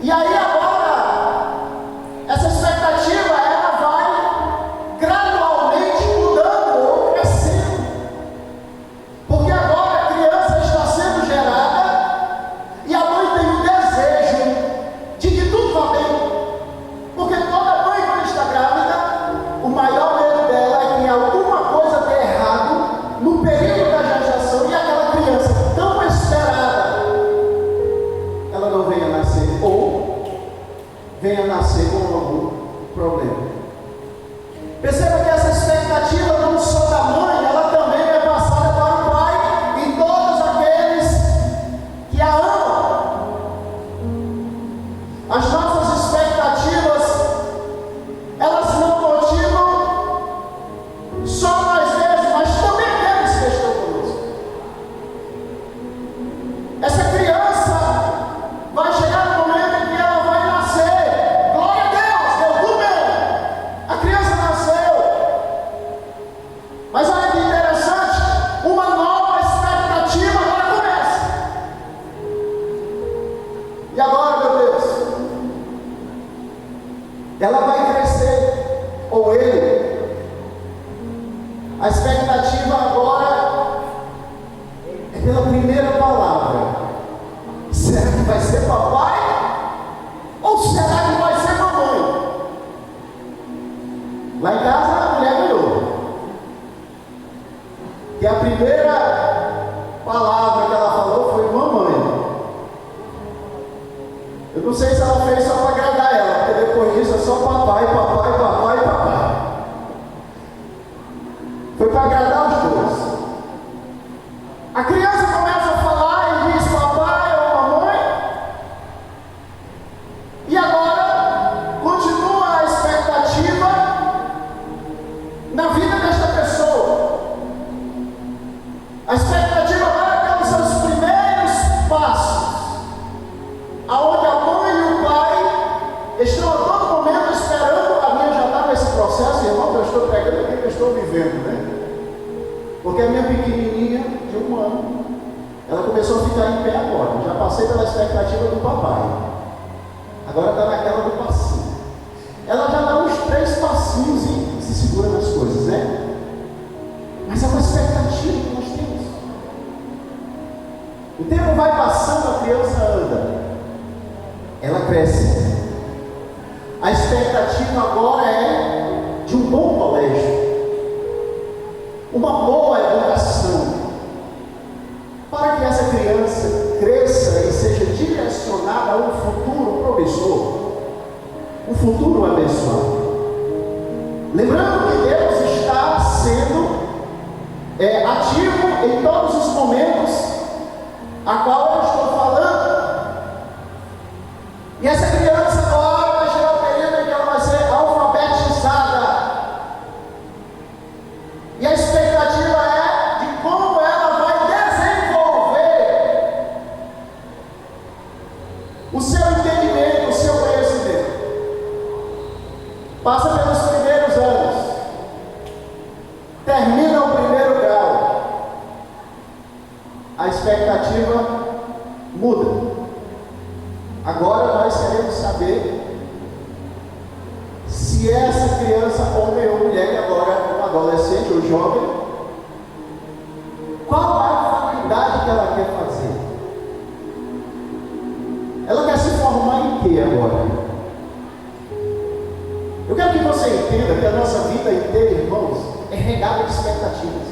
E aí agora, essa expectativa, ela vai gradualmente mudando ou crescendo. Porque agora a criança está sendo gerada e a mãe tem o desejo de que tudo vá bem. Porque toda mãe, quando está grávida, o maior medo dela é que alguma coisa dê errado no período da gestação e aquela criança tão esperada, ela não venha nascer ou venha nascer com algum problema. Perceba que essa expectativa não só da mãe, ela também é passada para o pai e todos aqueles que a amam. As nossas expectativas, elas não motivam só nós mesmos, mas também aqueles que estão conosco. Essa criança vai chegar no momento em que ela vai nascer. Glória a Deus, deu tudo bem. A criança nasceu. Mas olha que interessante, uma nova expectativa agora começa. E agora, meu Deus, ela vai crescer, ou ele. A expectativa agora é pela primeira palavra. Será que vai ser papai? Ou será que vai ser mamãe? Lá em casa a mulher ganhou. E a primeira palavra que ela falou foi mamãe. Eu não sei se ela fez só para agradar ela, porque depois disso é só papai, papai, papai, papai. Foi para agradar os dois. A criança começa a falar e diz papai ou mamãe. E agora continua a expectativa na vida desta pessoa. A expectativa agora é pelos seus primeiros passos, aonde a mãe e o pai estão a todo momento esperando. A minha já está nesse processo, irmão, que eu estou pregando aqui, que eu estou vivendo, né? Porque a minha pequenininha, de 1 ano, ela começou a ficar em pé agora. Eu já passei pela expectativa do papai. Agora está naquela do passinho. Ela já dá uns 3 passinhos e se segura nas coisas, né? Mas é uma expectativa que nós temos. O tempo vai passando, a criança anda. Ela cresce. A expectativa agora é de um bom colégio, uma boa educação, para que essa criança cresça e seja direcionada a um futuro promissor, um futuro abençoado. Lembrando que Deus está sendo ativo em todos os momentos a qual eu estou falando. E essa criança agora vai chegar o período em que ela vai ser alfabetizada. E a expectativa é de como ela vai desenvolver o seu entendimento, o seu conhecimento. Passa pelos primeiros anos, termina o primeiro grau, a expectativa muda. Agora nós queremos saber se essa criança, homem ou mulher, que agora é um adolescente ou jovem, qual é a faculdade que ela quer fazer? Ela quer se formar em quê agora? Eu quero que você entenda que a nossa vida inteira, irmãos, é regada de expectativas.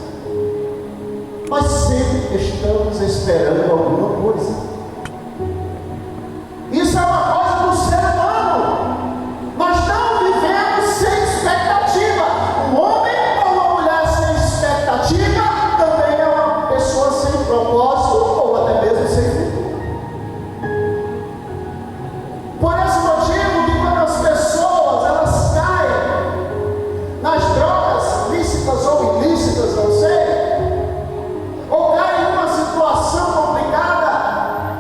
Nós sempre estamos esperando alguma coisa. Isso é uma coisa do ser humano. Nós estamos vivendo sem expectativa. Um homem ou uma mulher sem expectativa também é uma pessoa sem propósito ou até mesmo sem futuro. Por esse motivo que quando as pessoas elas caem nas drogas lícitas ou ilícitas, não sei, ou caem em uma situação complicada,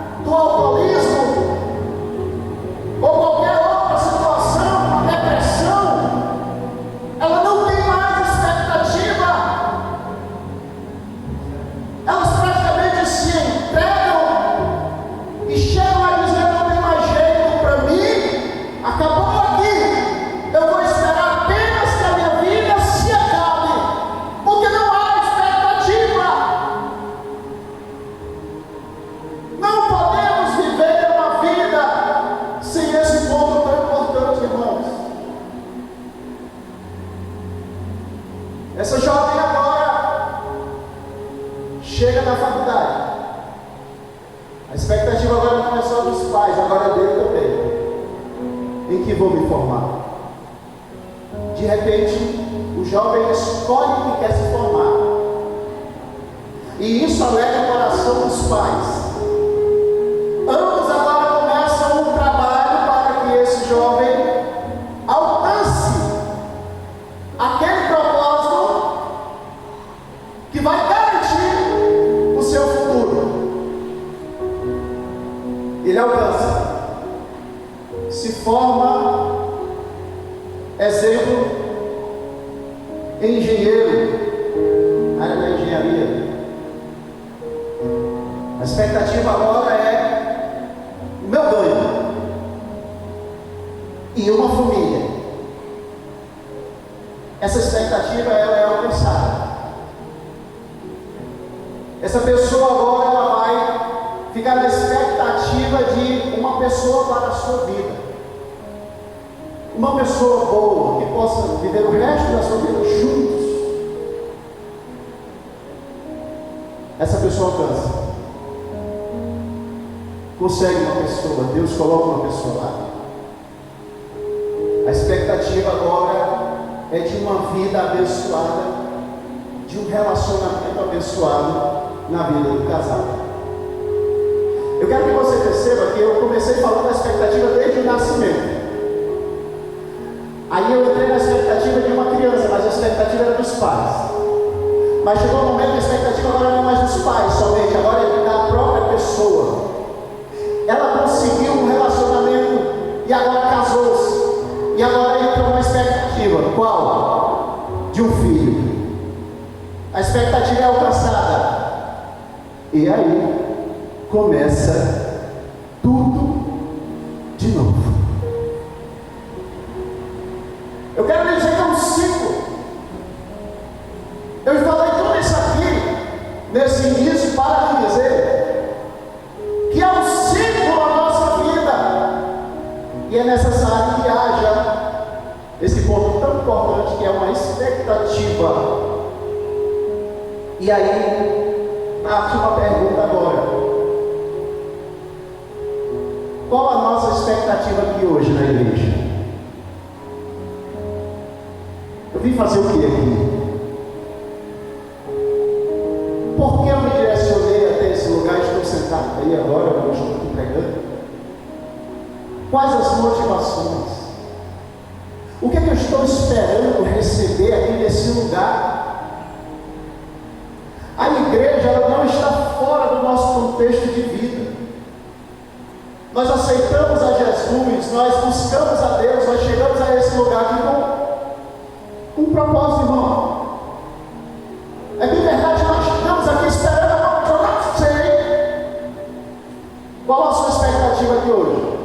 em que vou me formar. De repente, o jovem escolhe que quer se formar. E isso alegra o coração dos pais. Ambos agora começam um trabalho para que esse jovem alcance aquele propósito que vai garantir o seu futuro. Ele alcança, se forma, exemplo, engenheiro, na área da engenharia. A expectativa agora é o meu ganho e uma família. Essa expectativa ela é alcançada. Essa pessoa agora ela vai ficar na expectativa de uma pessoa para a sua vida. Uma pessoa boa, que possa viver o resto da sua vida juntos. Essa pessoa alcança. Consegue uma pessoa, Deus coloca uma pessoa lá. A expectativa agora é de uma vida abençoada, de um relacionamento abençoado na vida do casal. Eu quero que você perceba que eu comecei falando da expectativa desde o nascimento. Aí eu entrei na expectativa de uma criança, mas a expectativa era dos pais. Mas chegou um momento que a expectativa agora não é mais dos pais somente, agora é da própria pessoa. Ela conseguiu um relacionamento e agora casou-se. E agora entra uma expectativa. Qual? De um filho. A expectativa é alcançada. E aí começa tudo de novo. Eu quero dizer que é um ciclo. Eu falei tudo isso aqui nesse início para lhe dizer que é um ciclo na nossa vida. E é necessário que haja esse ponto tão importante que é uma expectativa. E aí, nasce uma pergunta agora. Qual a nossa expectativa aqui hoje na igreja? Eu vim fazer o que aqui? Por que eu me direcionei até esse lugar e estou sentado aí agora, eu estou aqui pregando? Quais as motivações? O que é que eu estou esperando receber aqui nesse lugar? A igreja ela não está fora do nosso contexto de vida. Nós aceitamos a Jesus, nós buscamos a Deus, nós chegamos a esse lugar aqui com um propósito, irmão. É bem verdade, nós estamos aqui esperando a morte. Eu não sei qual a sua expectativa aqui hoje.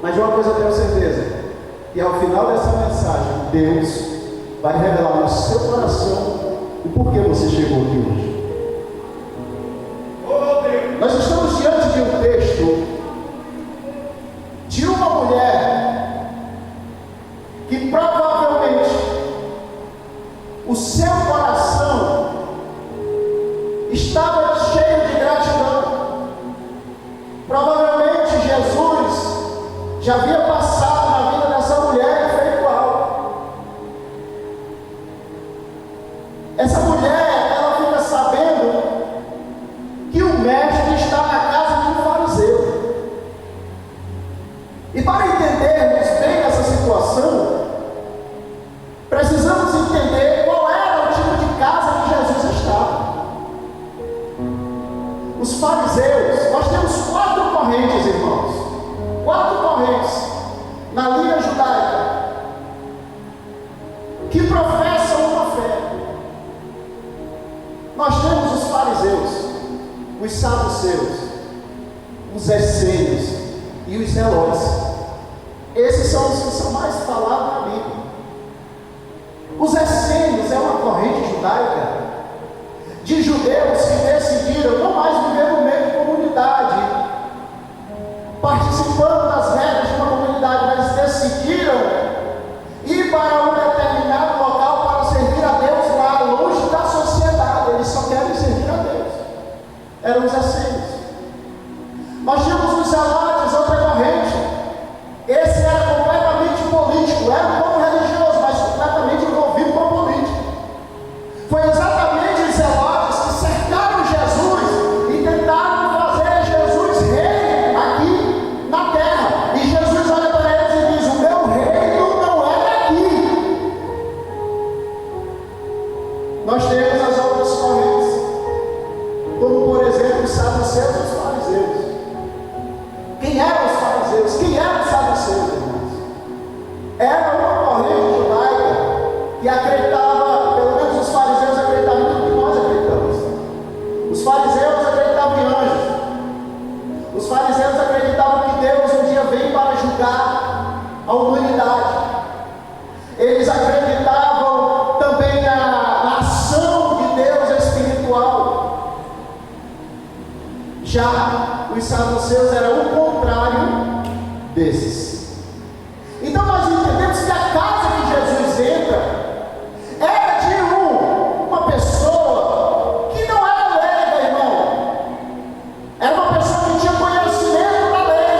Mas de uma coisa eu tenho certeza, que ao final dessa mensagem, Deus vai revelar no seu coração o porquê você chegou aqui hoje. Nós estamos diante de um texto de uma mulher que provavelmente o seu coração estava cheio de gratidão. Provavelmente Jesus já havia passado na vida dessa mulher e feito algo. Essa mulher, ela fica sabendo que o mestre está na casa de um fariseu. E para entendermos bem essa situação, precisamos entender qual era o tipo de casa que Jesus estava. Os fariseus, nós temos 4 correntes, irmãos. 4 correntes na linha judaica que professam uma fé. Nós temos os fariseus, os saduceus, os essênios e os zelotes. Esses são os que são mais falados na Bíblia. Os essênios é uma corrente judaica de judeus que decidiram não mais viver no meio de comunidade, participando das regras de uma comunidade, mas decidiram ir para um determinado local para servir a Deus lá, longe da sociedade. Eles só querem servir a Deus. Eram os essênios. Nós tínhamos os zelotes, outra corrente. Esse era completamente Quem eram os fariseus? Quem eram os saduceus, irmãos? Era uma corrente judaica que acreditava, pelo menos os fariseus acreditavam em tudo que nós acreditamos. Os fariseus acreditavam em anjos. Os fariseus acreditavam que Deus um dia vem para julgar a humanidade. Eles acreditavam também na ação de Deus espiritual. Já os saduceus eram o contrário desses. Então nós entendemos que a casa que Jesus entra era de uma pessoa que não era leiga, irmão. Era uma pessoa que tinha conhecimento da lei.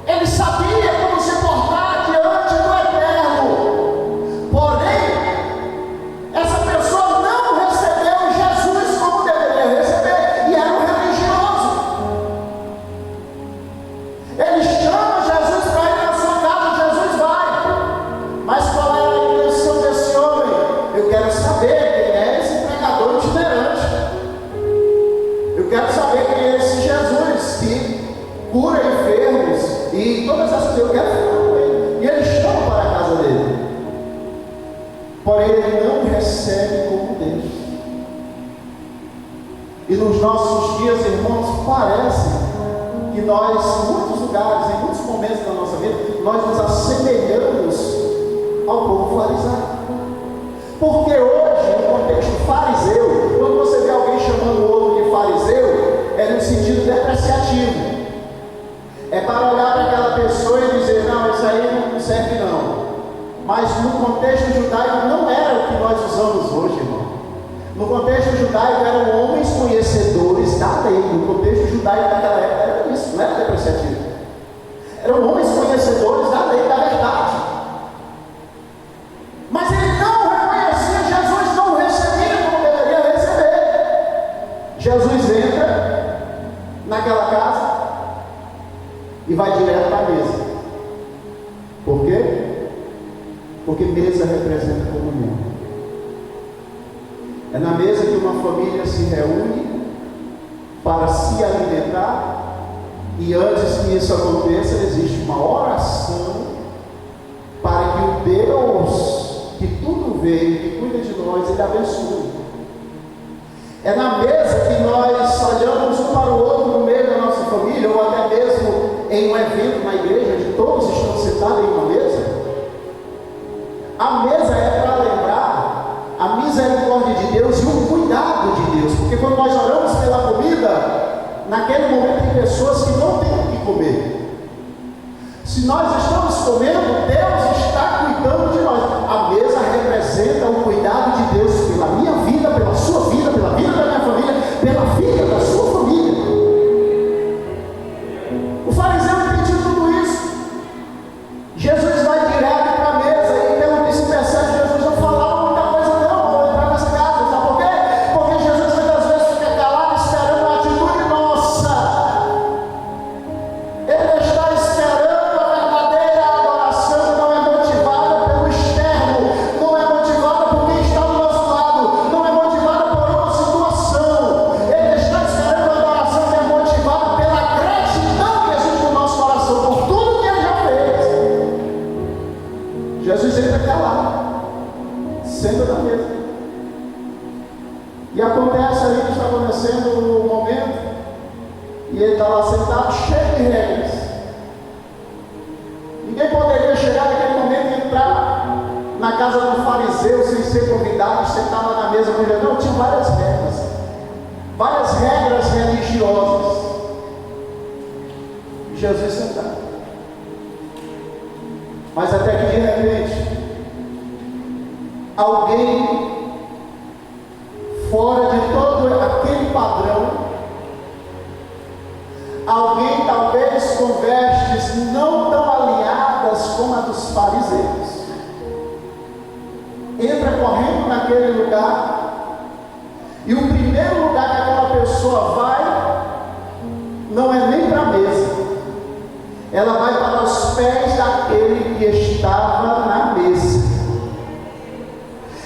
Ele sabia como se portar diante do Eterno. Porém, essa pessoa não recebeu Jesus como deveria receber, e era um religioso. Ele chama Jesus para ir na sua casa, Jesus vai. Mas qual era a intenção desse homem? Eu quero saber quem é esse pregador itinerante. Eu quero saber quem é esse Jesus que cura enfermos e todas essas coisas. Eu quero falar com ele. E ele chama para a casa dele. Porém, ele não recebe como Deus. E nos nossos dias, irmãos, parece que nós, em muitos lugares, em muitos momentos da nossa vida, nós nos assemelhamos ao povo fariseu. Porque hoje, no contexto fariseu, quando você vê alguém chamando o outro de fariseu, é no sentido depreciativo. É para olhar para aquela pessoa e dizer, não, isso aí não serve não. Mas no contexto judaico não era o que nós usamos hoje, irmão. No contexto judaico eram homens conhecedores da lei. No contexto judaico daquela época era isso, não era depreciativo. Eram homens conhecedores da lei, da verdade. Mas ele não reconhecia Jesus, não recebia como deveria receber. Jesus entra naquela casa e vai direto para a mesa. Por quê? Porque mesa representa comunhão. É na mesa que uma família se reúne para se alimentar, e antes que isso aconteça, existe uma oração para que o Deus que tudo vê e que cuida de nós, Ele abençoe. É na mesa que nós olhamos um para o outro no meio da nossa família, ou até mesmo em um evento na igreja, onde todos estão sentados em uma mesa. A mesa é para lembrar a misericórdia de Deus e o cuidado de Deus, porque quando nós oramos pela comida, naquele momento tem pessoas que não têm o que comer. Se nós estamos comendo, Deus está cuidando de nós. A mesa representa o cuidado de Deus pela minha vida, pela sua vida, pela vida da minha família, pela vida da sua família. O fariseu entendia tudo isso. Jesus vai direto para a mesa e pelo que se percebe, Jesus não falava muita coisa não, vou entrar nessa casa, sabe por quê? Porque Jesus muitas vezes fica calado esperando a atitude nossa. Ele está esperando a verdadeira adoração, não é motivada pelo externo, não é motivada por quem está do nosso lado, não é motivada por uma situação. Ele está esperando a adoração que é motivada pela gratidão que existe no nosso coração por tudo que Ele já fez. Jesus entra calado, senta na mesa. E acontece ali que está acontecendo no momento, e ele está lá sentado, cheio de regras. Ninguém poderia chegar naquele momento e entrar na casa do fariseu sem ser convidado, sentar lá na mesa com ele. Não, tinha várias regras religiosas. E Jesus sentado. Mas até que de repente, alguém fora de todo aquele padrão, alguém talvez com vestes não tão alinhadas como a dos fariseus, entra correndo naquele lugar, e o primeiro lugar que aquela pessoa vai, não é nem para a mesa, ela vai para os pés daquele que estava na mesa.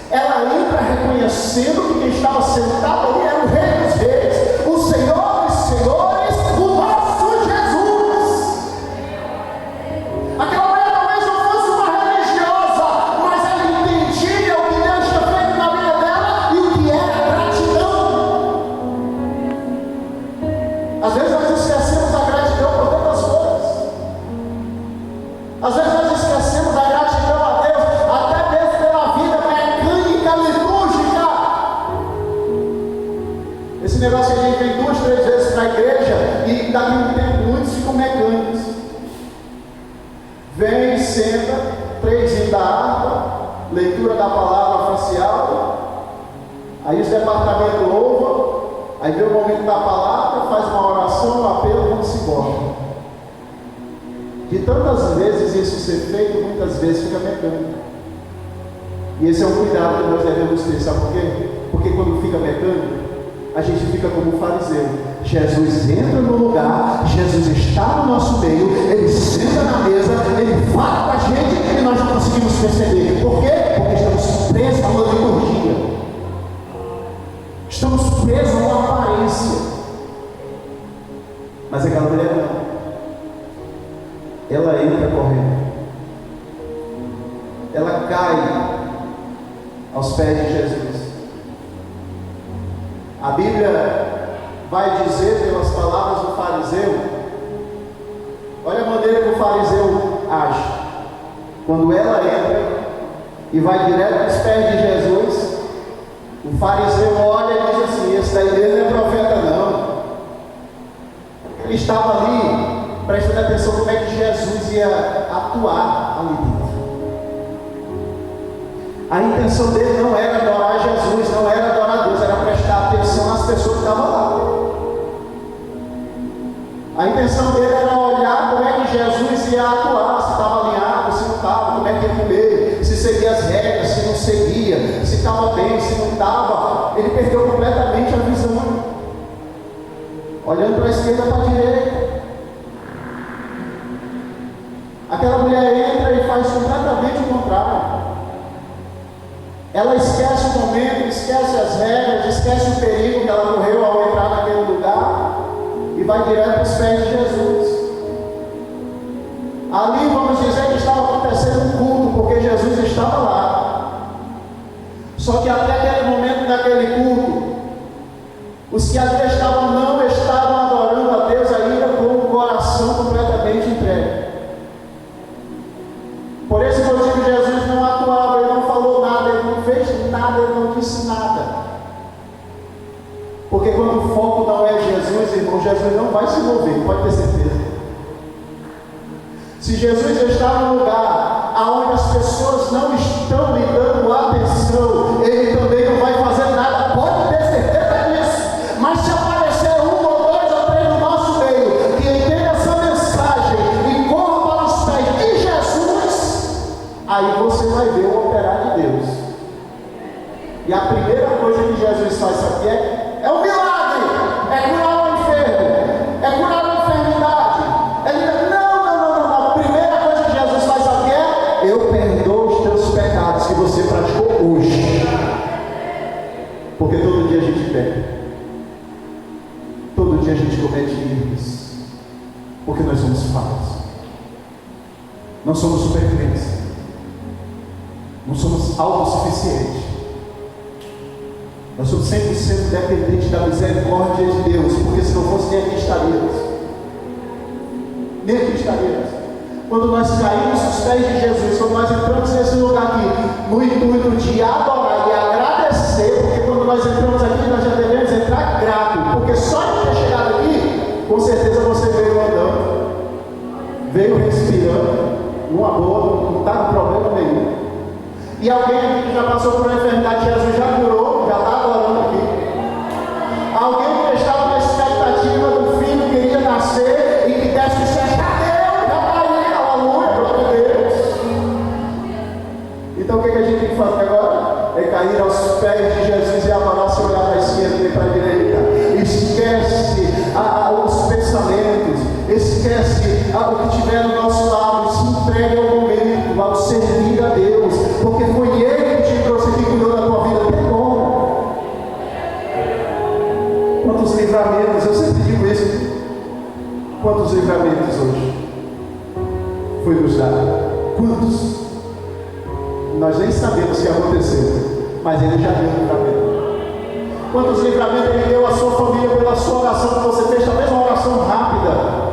Ela entra reconhecendo que quem estava sentado ali era o Rei dos Reis, o Senhor dos Senhores, o nosso Jesus. mecânicos. Vem, senta, 3 da harpa, leitura da palavra oficial, aí os departamentos louvam, aí vem o momento da palavra, faz uma oração, um apelo, vamos embora. De tantas vezes isso ser feito, muitas vezes fica mecânico. E esse é um cuidado que nós devemos ter, sabe por quê? Porque quando fica mecânico, a gente fica como um fariseu. Jesus entra no lugar, Jesus está no nosso meio, Ele senta na mesa, Ele fala com a gente e nós não conseguimos perceber. Por quê? Porque estamos presos a uma liturgia. Estamos presos a uma aparência. Mas aquela mulher não. Ela entra correndo. Ela cai aos pés de Jesus. A Bíblia vai dizer pelas palavras do fariseu, olha a maneira que o fariseu age. Quando ela entra e vai direto aos pés de Jesus, o fariseu olha e diz assim: esse daí não é profeta não. Ele estava ali prestando atenção como é que Jesus ia atuar ali dentro. A intenção dele não era adorar Jesus, não era adorar Deus, era prestar atenção nas pessoas que estavam lá. A intenção dele era olhar como é que Jesus ia atuar, se estava alinhado, se não estava, como é que ia comer, se seguia as regras, se não seguia, se estava bem, se não estava. Ele perdeu completamente a visão, olhando para a esquerda e para a direita. Aquela mulher entra e faz completamente o contrário. Ela esquece o momento, esquece as regras, esquece o perigo que ela correu ao entrar naquele lugar e vai direto para os pés de Jesus. Ali vamos dizer que estava acontecendo um culto, porque Jesus estava lá. Só que até aquele momento daquele culto, os que ali estavam não estavam adorando a Deus ainda com o coração completamente entregue. Por esse motivo Jesus não atuava, Ele não falou nada, Ele não fez nada, Ele não disse nada. Porque quando o foco não é Jesus, irmão, Jesus não vai se mover, pode ter certeza. Se Jesus está no lugar onde as pessoas não estão lhe dando atenção, Ele também não vai fazer nada, pode ter certeza disso. Mas se aparecer 1 ou 2 ou 3 no nosso meio, que entenda essa mensagem e corra para os pés de Jesus, aí você vai ver o operar de Deus. E a primeira coisa que Jesus faz aqui é um milagre, é curar o enfermo, é curar a enfermidade. Ele diz: não, a primeira coisa que Jesus faz aqui é: eu perdoo os teus pecados que você praticou hoje. Porque todo dia a gente peca, todo dia a gente comete erros, porque nós somos falhos, não somos supercrentes, não somos autossuficientes. Nós somos 100% dependentes da misericórdia de Deus, porque se não fosse, nem aqui estaríamos. Nem aqui estaríamos. Quando nós caímos aos pés de Jesus, quando nós entramos nesse lugar aqui, no intuito de adorar e agradecer, porque quando nós entramos aqui, nós já devemos entrar grato, porque só de ter chegado aqui, com certeza você veio andando, veio respirando, numa boa, não está com problema nenhum. E alguém aqui que já passou por uma enfermidade, Jesus já curou, já está adorando aqui. Alguém que estava na expectativa do filho que queria nascer e que desse o certo, já está aí, aleluia, glória a Deus. Então o que a gente tem que fazer agora? É cair aos pés de Jesus e adorar, se olhar para a esquerda e para a direita. Esquece os pensamentos, esquece o que tiver do nosso lado, se entregue ao momento, ao servir a Deus, porque foi Ele que te trouxe aqui e cuidou da tua vida. Tem como? Quantos livramentos, eu sempre digo isso, quantos livramentos hoje foi nos dado? Quantos? Nós nem sabemos o que aconteceu, mas Ele já deu livramento. Quantos livramentos Ele deu à sua família pela sua oração, que você fez a mesma oração rápida?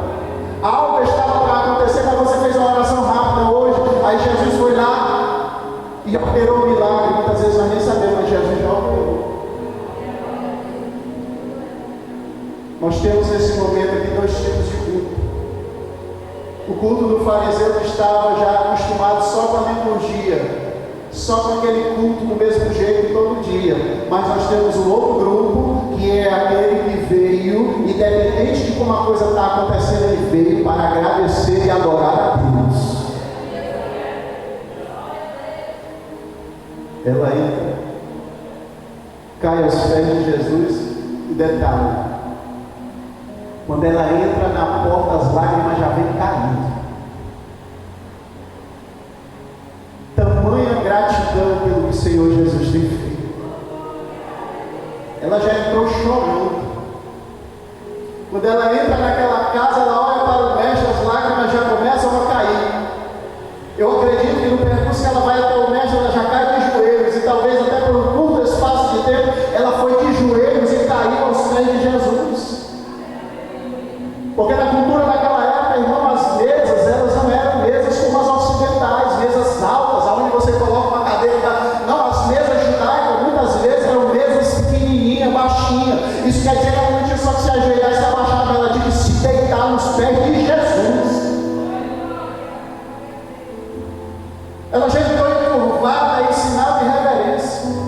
Algo estava para acontecer, mas você fez uma oração rápida hoje, aí Jesus foi lá e operou o milagre. Muitas vezes nós nem sabemos, mas Jesus já operou. Nós temos nesse momento aqui 2 tipos de culto. O culto do fariseu que estava já acostumado só com a liturgia, só com aquele culto do mesmo jeito todo dia. Mas nós temos um outro grupo, que é aquele que veio, independente de como a coisa está acontecendo, ele veio para agradecer e adorar a Deus. Ela entra, cai aos pés de Jesus, e detalhe, quando ela entra na porta, as lágrimas já vêm caindo. Tamanha gratidão pelo que o Senhor Jesus tem feito. Ela já entrou chorando. Quando ela entra naquela casa, ela olha para o mestre, as lágrimas já começam a cair. Eu acredito que no percurso que ela vai até o mestre, ela já cai de joelhos, e talvez até por um curto espaço de tempo, ela foi de joelhos e caiu aos pés de Jesus. Porque na cultura daquela época, irmão, as mesas, elas não eram mesas como as ocidentais, mesas altas, onde você coloca uma cadeira. Não, as mesas judaicas, muitas vezes, eram mesas pequenininhas, baixinhas. Isso quer dizer que ela não tinha só que se ajoelhar e se abaixar, ela tinha que se deitar nos pés de Jesus. Ela já entrou encurvada, ensinada em reverência.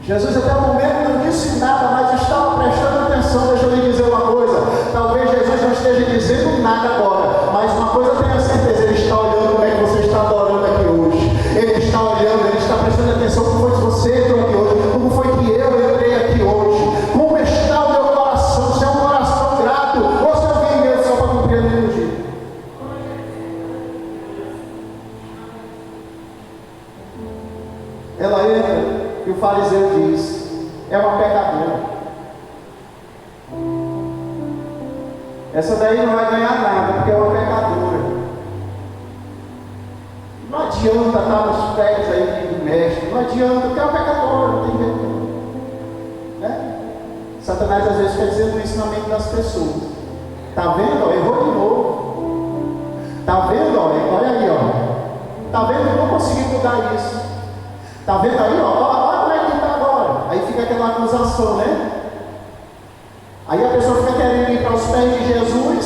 Jesus até o momento não disse nada, mas estava prestando atenção. Deixa eu lhe dizer uma coisa, talvez Jesus não esteja dizendo nada agora, mas uma coisa eu tenho a certeza, Ele está olhando como é que você está adorando aqui hoje. Ele está olhando, Ele está prestando atenção como foi que você entrou aqui hoje, como foi que eu entrei aqui hoje, como está o meu coração, se é um coração grato, ou se eu vim mesmo só para cumprir a liturgia. Ela entra e o fariseu diz, é uma pecadora. Essa daí não vai ganhar nada, porque é uma pecadora. Não adianta estar nos pés aí do mestre, não adianta, porque é uma pecadora, não tem vergonha. Né? Satanás às vezes fica dizendo isso na mente das pessoas. Está vendo? Ó, errou de novo. Está vendo? Ó, olha aí, ó. Está vendo? Eu não consegui mudar isso. Está vendo aí? Ó, olha como é que está agora. Aí fica aquela acusação, né? Aí a pessoa fica querendo ir para os pés de Jesus,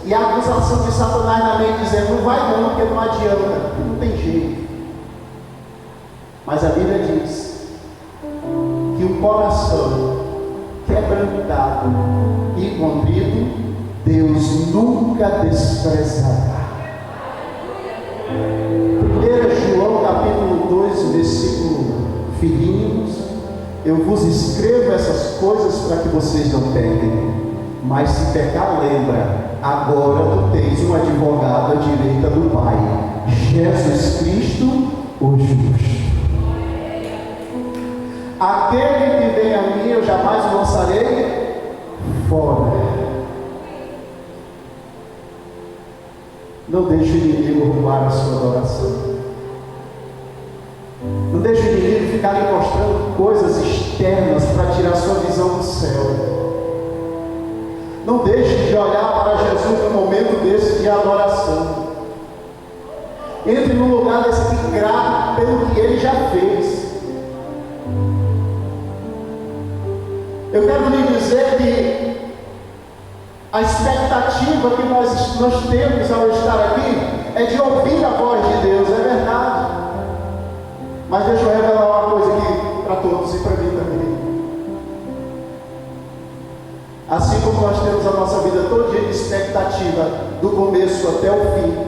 e a acusação de Satanás na mente dizendo, não vai não, porque não adianta, não tem jeito. Mas a Bíblia diz que o coração quebrantado e contrito, Deus nunca desprezará. 1 João capítulo 2, versículo 1. Filhinhos, eu vos escrevo essas coisas para que vocês não pequem. Mas se pecar, lembra, agora tu tens um advogado à direita do Pai, Jesus Cristo, o justo. Aquele que vem a mim, eu jamais o lançarei fora. Não deixe o inimigo roubar a sua adoração. Não deixe o inimigo ficar lhe mostrando coisas externas para tirar sua visão do céu. Não deixe de olhar para Jesus num momento desse de adoração. Entre num lugar desse de grato pelo que Ele já fez. Eu quero lhe dizer que a expectativa que nós temos ao estar aqui é de ouvir a voz de Deus, é verdade. Mas deixa eu revelar uma coisa aqui para todos e para mim também. Assim como nós temos a nossa vida todo dia de expectativa, do começo até o fim,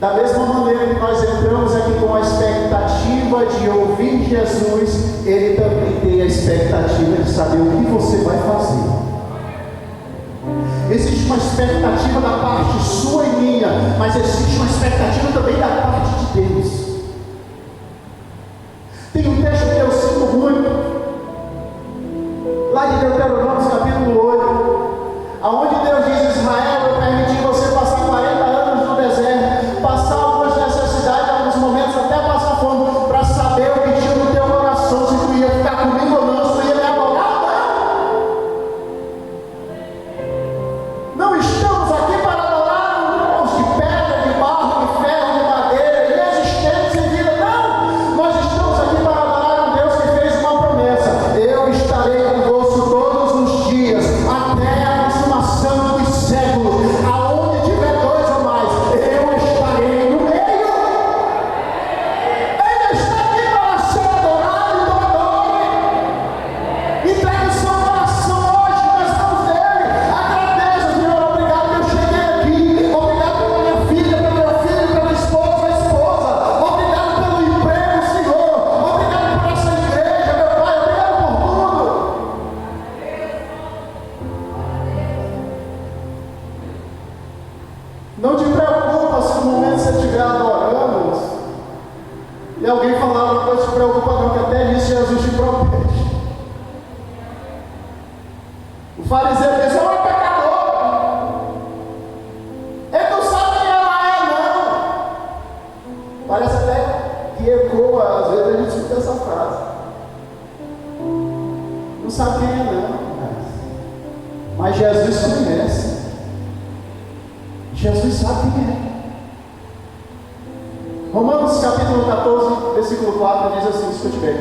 da mesma maneira que nós entramos aqui com a expectativa de ouvir Jesus, Ele também tem a expectativa de saber o que você vai fazer. Existe uma expectativa da parte sua e minha, mas existe uma expectativa também da parte de Deus. Tem um texto que eu sinto muito, lá de Deuteronômio capítulo 8, aonde Deus diz: Israel, eu permiti você passar 40 anos no deserto, passar algumas necessidades, alguns momentos até passar fome, para saber o que tinha no teu coração, se tu ia ficar comigo ou não, se tu ia me adorar ou não. Não estamos aqui para adorar um Deus de pedra, de barro, de ferro, de madeira, inexistente. Não te preocupa se no momento você estiver adorando e alguém falar uma coisa, te preocupa não, que até nisso Jesus te protege. O fariseu disse: é um pecador. Ele não sabe quem ela é, não. Parece até que ecoa, às vezes a gente escuta essa frase. Não sabe quem é, não. Mas Jesus conhece. Jesus sabe quem é. Romanos capítulo 14, versículo 4 diz assim: escute bem.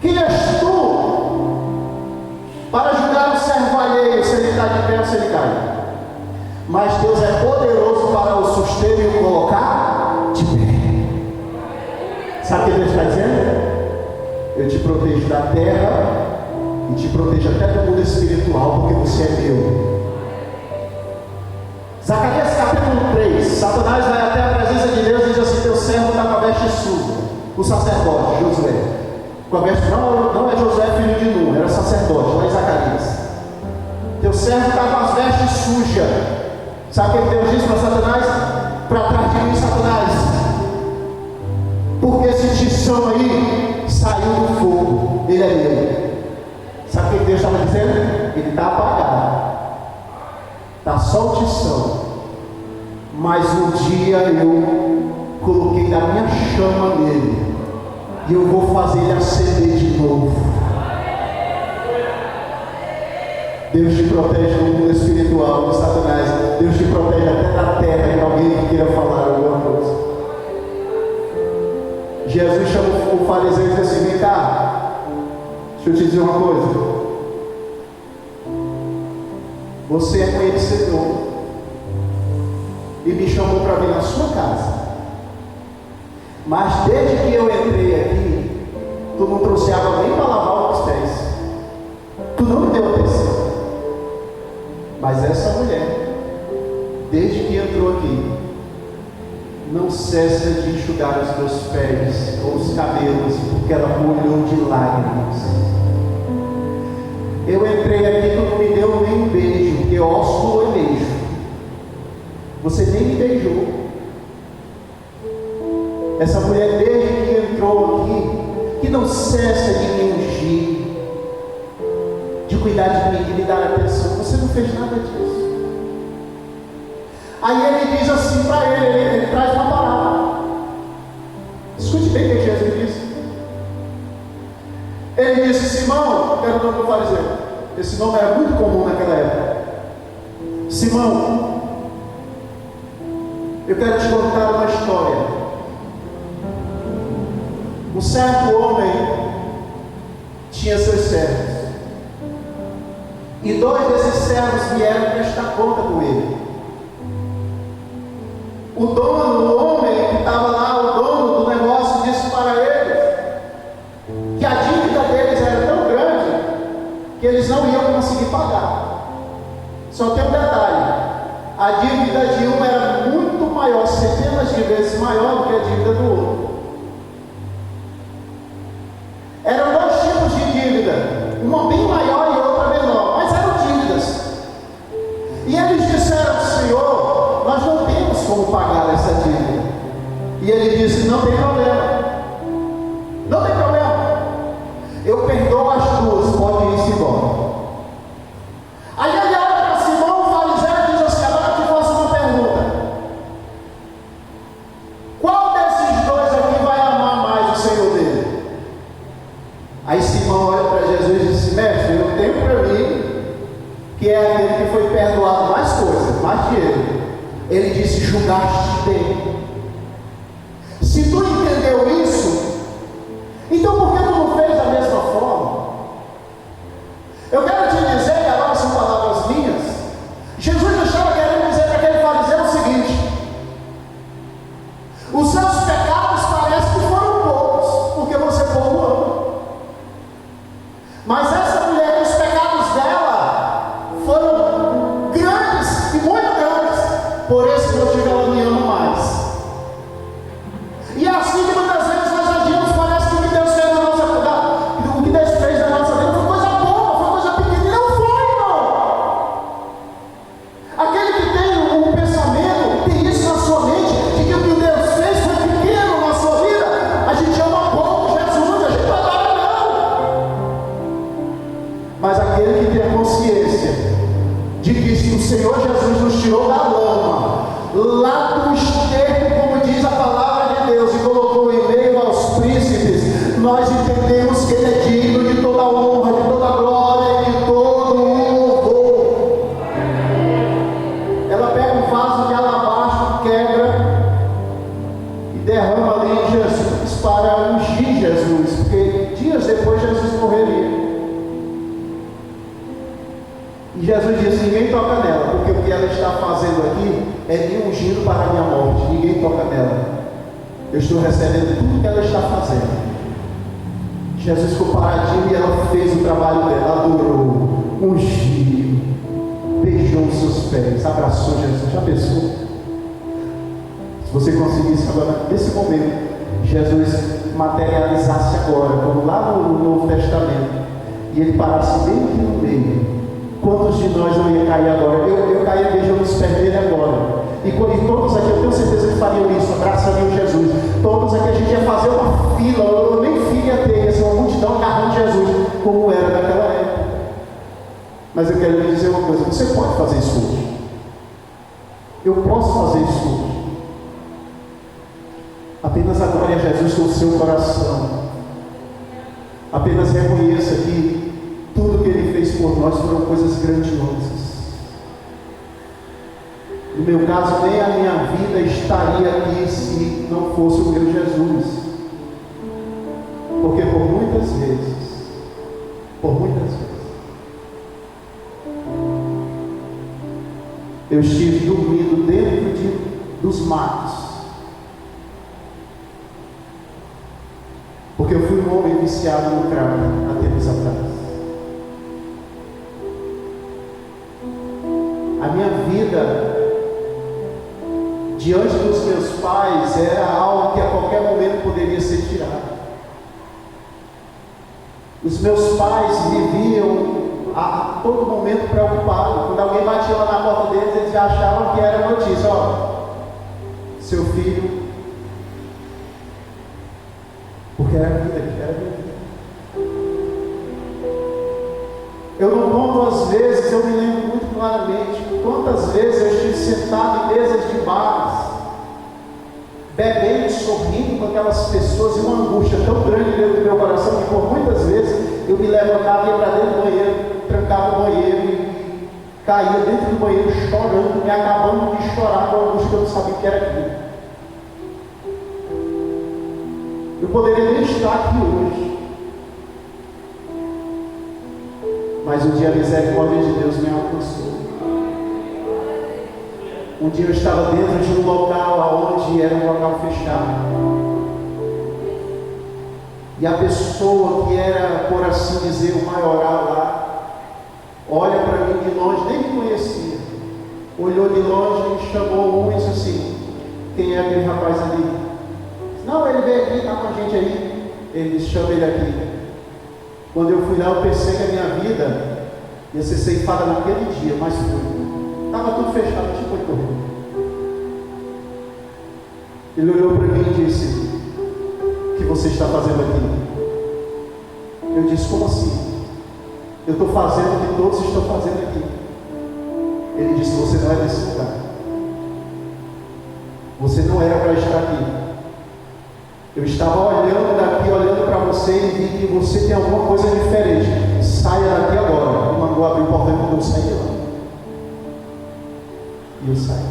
Quem és tu para julgar o servo alheio, se ele está de pé ou se ele cai? Mas Deus é poderoso para o suster e o colocar de pé. Sabe o que Deus está dizendo? Eu te protejo da terra e te protejo até do mundo espiritual, porque você é meu. Zacarias capítulo 3, Satanás vai até a presença de Deus e diz assim: teu servo está com a veste suja. O sacerdote, Josué, com a veste, não é Josué filho de Nun, era sacerdote, lá em Zacarias. Teu servo está com as vestes sujas. Sabe o que Deus diz para Satanás? Para trás de mim, Satanás, porque esse tição aí saiu do fogo, ele é meu. Sabe o que Deus estava dizendo? Ele está apagado, está só o tição, mas um dia eu coloquei da minha chama nele e eu vou fazer ele acender de novo. Deus te protege no mundo espiritual de Satanás. Deus te protege até da terra de alguém que queira falar alguma coisa. Jesus chama o fariseu e diz assim: vem cá, deixa eu te dizer uma coisa. Você é conhecedor e me chamou para vir na sua casa, mas desde que eu entrei aqui, tu não trouxe água nem para lavar os pés, tu não me deu atenção. Mas essa mulher, desde que entrou aqui, não cessa de enxugar os meus pés ou os cabelos, porque ela molhou de lágrimas. Eu entrei aqui, tu não me deu nem um beijo, porque ósculo é beijo. Você nem me beijou. Essa mulher, desde que entrou aqui, que não cessa de me ungir, de cuidar de mim, de me dar atenção, você não fez nada disso. Aí ele diz assim para ele traz uma palavra. Escute bem o que Jesus disse. Ele disse: Simão, era o nome do fariseu. Esse nome era muito comum naquela época. Simão, eu quero te contar uma história. Um certo homem tinha seus servos, e 2 desses servos vieram prestar conta com ele. O dono, o homem que estava lá, o dono do negócio, disse para eles que a dívida deles era tão grande que eles não iam conseguir pagar. Só tem um detalhe: a dívida de um era muito maior, centenas de vezes maior do que a dívida do outro. Eram 2 tipos de dívida, uma bem maior e outra menor, mas eram dívidas. E eles disseram: Senhor, nós não temos como pagar essa dívida. E ele disse: não tem problema, não tem problema, eu perdoo as 2, pode ir embora. Aí ele olha para Simão, o fariseu, e diz assim: agora eu te faço uma pergunta: qual desses 2 aqui vai amar mais o Senhor dele? Aí Simão olha para Jesus e diz: mestre, eu tenho para mim que é aquele que foi perdoado mais coisas, mais dinheiro. Ele disse: julgaste bem. Se tu entendeu isso, então por que tu não fez da mesma forma? Eu quero te dizer, e agora são palavras minhas, Jesus estava querendo dizer para aquele fariseu o seguinte: os seus pecados parecem que foram poucos, porque você pouco ama. Mas essa mulher, os pecados dela foram grandes e muito grandes. Por esse motivo ela me ama mais. E é assim que muitas vezes nós agimos, parece que o que Deus fez na nossa vida, Senhor Jesus nos tirou da lama, lá do esterco, como diz a palavra de Deus, e colocou em meio aos príncipes, nós entendemos que Ele é digno de toda honra, de toda glória e de todo louvor. Ela pega um vaso de alabastro, quebra e derrama ali em Jesus para ungir Jesus, porque dias depois Jesus morreria. E Jesus disse: ninguém toca nela, porque o que ela está fazendo aqui é me ungindo para a minha morte. Ninguém toca nela. Eu estou recebendo tudo que ela está fazendo. Jesus ficou paradinho e ela fez o trabalho dela, adorou, ungiu, beijou os seus pés, abraçou Jesus. Já pensou? Se você conseguisse agora, nesse momento, Jesus materializasse agora, como lá no Novo Testamento, e ele parasse bem aqui no meio. Quantos de nós não ia cair agora? Eu caía beijando os pés dele agora. E todos aqui, eu tenho certeza que fariam isso, abraçariam Jesus. Todos aqui a gente ia fazer uma fila, eu nem filho ia ter, ia ser uma multidão agarrando Jesus, como era naquela época. Mas eu quero lhe dizer uma coisa: você pode fazer isso hoje. Eu posso fazer isso hoje. Apenas adore a Jesus com o seu coração. Apenas reconheça que tudo que Ele fez por nós foram coisas grandiosas. No meu caso, nem a minha vida estaria aqui se não fosse o meu Jesus. Porque por muitas vezes, eu estive dormindo dentro dos matos. Porque eu fui um homem viciado no crack há tempos atrás. A minha vida diante dos meus pais era algo que a qualquer momento poderia ser tirado. Os meus pais viviam a todo momento preocupados. Quando alguém batia lá na porta deles, eles já achavam que era notícia: ó, seu filho, porque era vida, era vida. Eu não conto as vezes, eu me lembro muito claramente quantas vezes eu estive sentado em mesas de bares, bebendo, sorrindo com aquelas pessoas, e uma angústia tão grande dentro do meu coração que por muitas vezes eu me levantava e ia para dentro do banheiro, trancava o banheiro e caía dentro do banheiro chorando, me acabando de chorar com a angústia que eu não sabia o que era aquilo. Eu poderia nem estar aqui hoje, mas um dia a misericórdia de Deus me alcançou. Um dia eu estava dentro de um local onde era um local fechado, e a pessoa que era, por assim dizer, o maioral lá, olha para mim de longe, nem me conhecia, olhou de longe e chamou um e disse assim: quem é aquele rapaz ali? Não, ele veio aqui, está com a gente aí. Ele disse: chama ele aqui. Quando eu fui lá, eu pensei que a minha vida ia ser ceifada naquele dia, mas foi. Estava tudo fechado, a gente foi correndo. Ele olhou para mim e disse: o que você está fazendo aqui? Eu disse: como assim? Eu estou fazendo o que todos estão fazendo aqui. Ele disse: você não é desse lugar. Você não era para estar aqui. Eu estava olhando daqui, olhando para você, e vi que você tem alguma coisa diferente. Saia daqui agora. Ele mandou abrir o portão e mandou sair lá. E eu saí.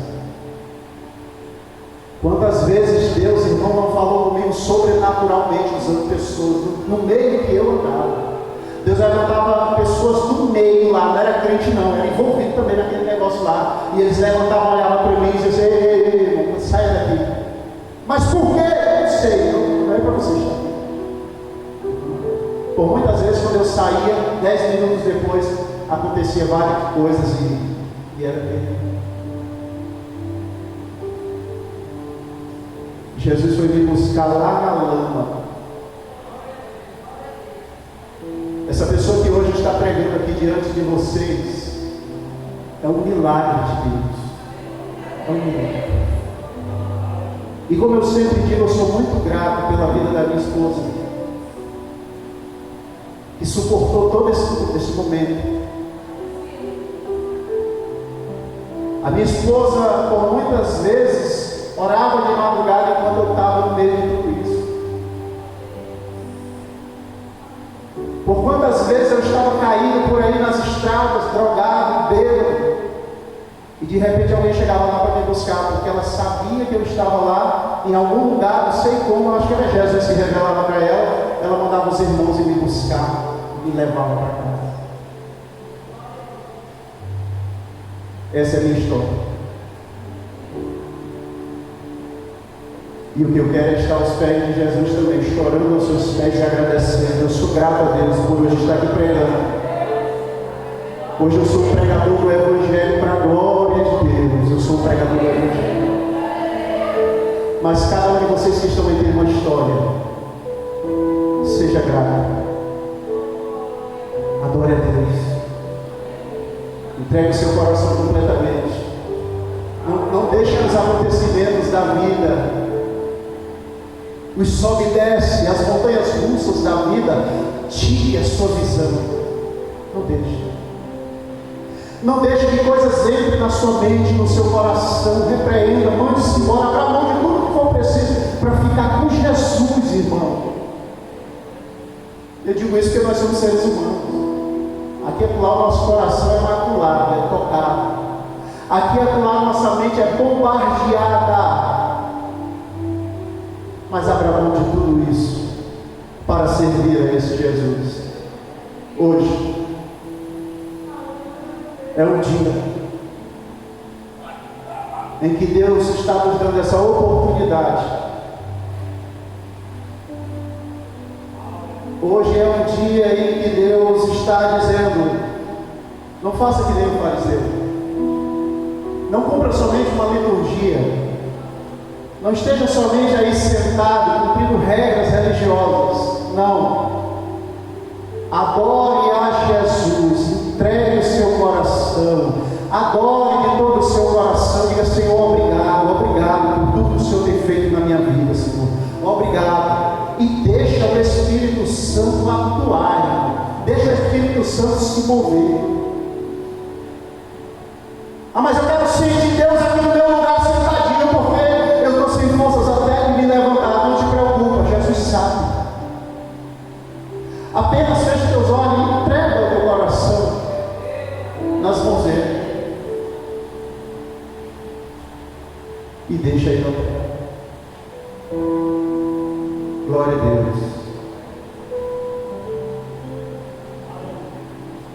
Quantas vezes Deus, irmão, não falou comigo sobrenaturalmente, usando pessoas no meio que eu andava. Deus levantava pessoas do meio lá, não era crente não, era envolvido também naquele negócio lá. E eles levantavam, olhavam para mim e diziam: ei, irmão, saia daqui. Mas por quê? Eu não sei, não é para você estar. Por muitas vezes, quando eu saía, 10 minutos depois, acontecia várias coisas e era terrível. Jesus foi me buscar lá na lama. Essa pessoa que hoje está pregando aqui diante de vocês é um milagre de Deus. É um milagre. E como eu sempre digo, eu sou muito grato pela vida da minha esposa, que suportou todo esse momento. A minha esposa, por muitas vezes, orava de madrugada enquanto eu estava no meio de tudo isso. Por quantas vezes eu estava caído por aí nas estradas, drogado, bêbado, e de repente alguém chegava lá para me buscar, porque ela sabia que eu estava lá, em algum lugar, não sei como, eu acho que era Jesus se revelava para ela, ela mandava os irmãos ir me buscar, e me levavam para casa. Essa é a minha história. E o que eu quero é estar aos pés de Jesus também, chorando aos seus pés e agradecendo. Eu sou grato a Deus por hoje estar aqui pregando. Hoje eu sou um pregador do Evangelho para a glória de Deus. Eu sou um pregador do Evangelho. Mas cada um de vocês que estão aí tem uma história. Seja grato. Adore a Deus. Entregue o seu coração completamente. Não deixe os acontecimentos da vida, os sobe e desce, as montanhas russas da vida, tire a sua visão. Não deixe. Não deixe que coisas entrem na sua mente, no seu coração. Repreenda, mande-se embora, abra mão de tudo que for preciso para ficar com Jesus, irmão. Eu digo isso porque nós somos seres humanos. Aqui é lá o nosso coração é maculado, é tocado. Aqui é lá nossa mente é bombardeada. Mas abra mão de tudo isso para servir a esse Jesus. Hoje é um dia em que Deus está nos dando essa oportunidade. Hoje é um dia em que Deus está dizendo: não faça que nem o fariseu. Não cumpra somente uma liturgia. Não esteja somente aí sentado, cumprindo regras religiosas. Não. Adore a Jesus. Entregue o seu coração. Adore de todo o seu coração. Diga: Senhor, obrigado. Obrigado por tudo que o Senhor tem feito na minha vida, Senhor. Obrigado. E deixa o Espírito Santo atuar. Deixa o Espírito Santo se mover. Ah, mas eu quero sentir Deus aqui no meu lugar sentadinho, porque eu estou sem forças até de me levantar. Não te preocupa, Jesus sabe. Apenas feche teus olhos e entrega o teu coração nas mãos dele. E deixa ele operar. Glória a Deus.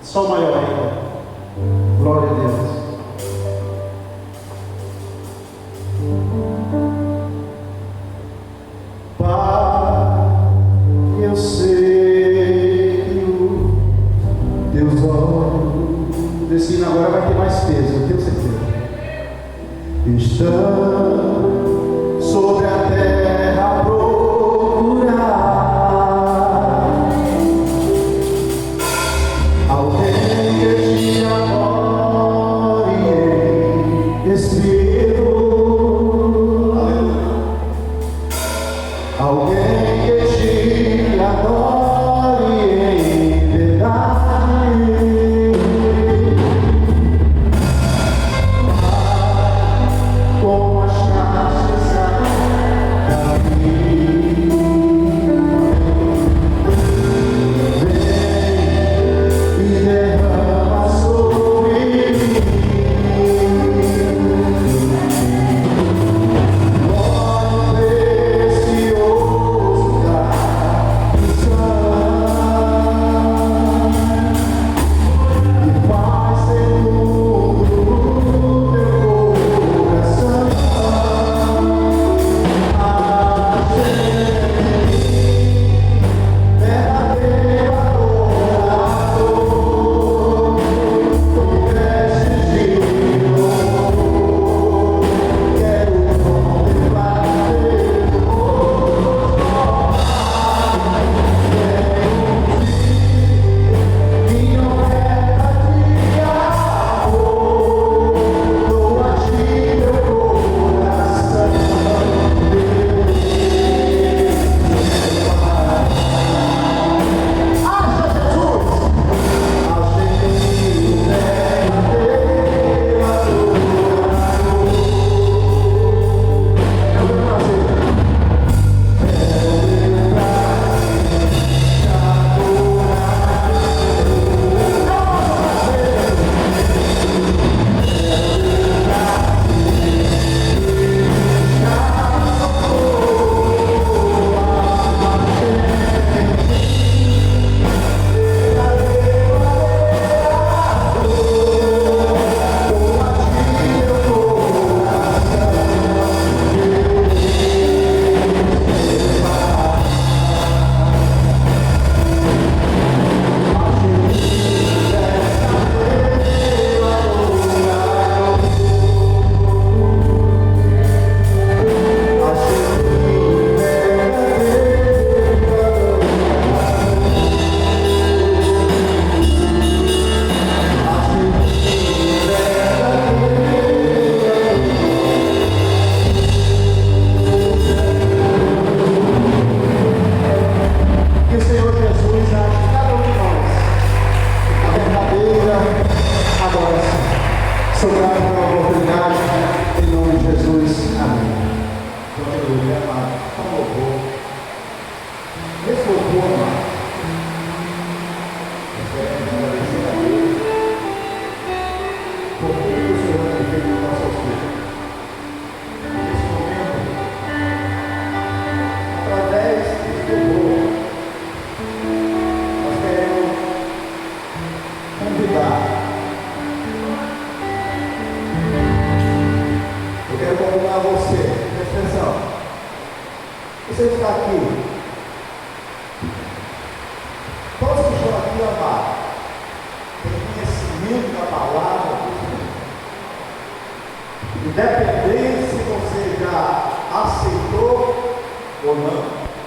Sol maior ainda. Glória a Deus. Eu sei que o Deus olha. Desse hino agora vai ter mais peso, eu tenho certeza. Estão sobre a terra a procurar alguém que te adore em espírito. Alguém que te adore em verdade. Com as casas Sou grato pela oportunidade, em nome de Jesus, amém. Aleluia, amado. Por louvor. Esse louvor, amado. Queremos agradecer a Deus por tudo que o Senhor tem feito em nossas vidas. Nesse momento, através desse louvor, nós queremos convidar. Eu quero convidar você, presta atenção. Você está aqui. Todos que estão aqui, amado, têm conhecimento da palavra do Senhor. Independente se você já aceitou ou não.